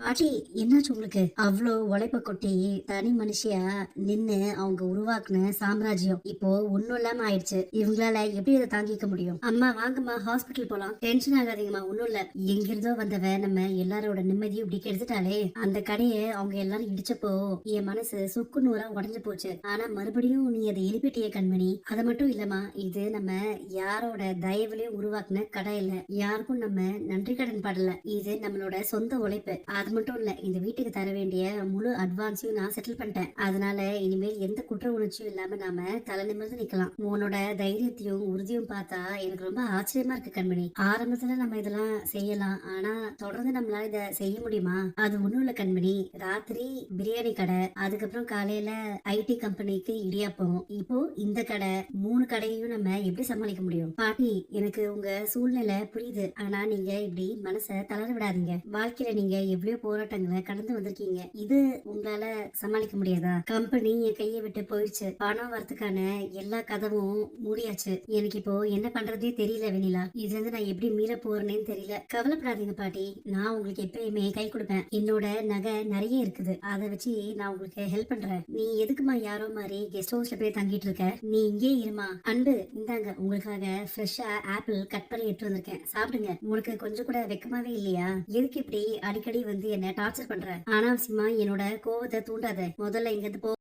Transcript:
பாட்டி, என்னாச்சு உங்களுக்கு? அவ்ளோ உழைப்ப கொட்டி தனி மனுஷியா நின்னு அவங்க உருவாக்குன சாம்ராஜ்யம் இப்போ ஒண்ணும் இல்லாம ஆயிடுச்சு. இவங்களால எப்படி இதை தாங்கிக்க முடியும்? அம்மா வாங்கம்மா, ஹாஸ்பிட்டல் போலாம். டென்ஷன் ஆகாதீங்கம்மா, ஒண்ணும் இல்ல. எங்கிருந்தோ வந்தவ நம்ம எல்லாரோட நிம்மதியும் இப்படி கெடுத்துட்டாலே. அந்த கடையை அவங்க எல்லாரும் இடிச்சப்போ என் மனசு சுக்கு நூறா உடைஞ்சு போச்சு. ஆனா மறுபடியும் நீ அதை எழுப்பிட்டிய கண்மணி. அது மட்டும் இல்லம்மா, இது நம்ம யாரோட தயவுலயும் உருவாக்குன கடை இல்ல. யாருக்கும் நம்ம நன்றி கடன் படல. இது நம்மளோட சொந்த உழைப்பு. அது மட்டும் இல்ல, இந்த வீட்டுக்கு தர வேண்டிய முழு அட்வான்ஸையும் நான் செட்டில் பண்ணிட்டேன். அதனால இனிமேல் எந்த குற்ற உணர்ச்சியும் இல்லாம நாம தலை நிமிர்ந்து நிக்கலாம். உன்னோட தைரியத்தையும் உறுதியும் பார்த்தா எனக்கு ரொம்ப ஆச்சரியமா இருக்கு கண்மணி. ஆரம்பத்துல நம்ம இதெல்லாம் செய்யலாம், ஆனா தொடர்ந்து நம்மளால இத செய்ய முடியுமா? அது ஒண்ணும் இல்ல கண்மணி. ராத்திரி பிரியாணி கடை, அதுக்கப்புறம் காலையில ஐடி கம்பெனிக்கு இடியாப்பம், இப்போ இந்த கடை, 3 கடையையும் நம்ம எப்படி சமாளிக்க முடியும்? பாட்டி, எனக்கு உங்க சூழ்நிலை புரியுது. ஆனா நீங்க இப்படி மனசை தளர விடாதீங்க. வாழ்க்கையில நீங்க எவ்வளவு போராட்டங்களை கடந்து வந்திருக்கீங்க. இது உங்களால சமாளிக்க முடியாதா? கம்பெனி என் கையை விட்டு போயிடுச்சு. பணம் வரதுக்கான எல்லா கதவும் மூடியாச்சு. எனக்கு இப்போ என்ன பண்றதே தெரியல வெண்ணிலா. இதுல இருந்து நான் எப்படி மீற போறேன்னு தெரியல. கவலைப்படாதீங்க பாட்டி, நான் உங்களுக்கு எப்பயுமே கை கொடுப்பேன். என்னோட நகை நிறைய இருக்குது, அதை வச்சு நான் உங்களுக்கு ஹெல்ப் பண்றேன். நீ எதுக்குமா யாரோ மாதிரி கெஸ்ட் ஹவுஸ்ல போய் தங்கிட்டு இருக்க? நீ இங்கே இருமா. அன்பு, இந்தாங்க உங்களுக்காக ஃப்ரெஷ்ஷா ஆப்பிள் கட் பண்ணி எடுத்து வந்திருக்கேன், சாப்பிடுங்க. உனக்கு கொஞ்சம் கூட வெக்கமாவே இல்லையா? எதுக்கு இப்படி அடிக்கடி வந்து என்ன டார்ச்சர் பண்ற? அனாவசியமா என்னோட கோவத்தை தூண்டாத. முதல்ல இங்க இருந்து போ.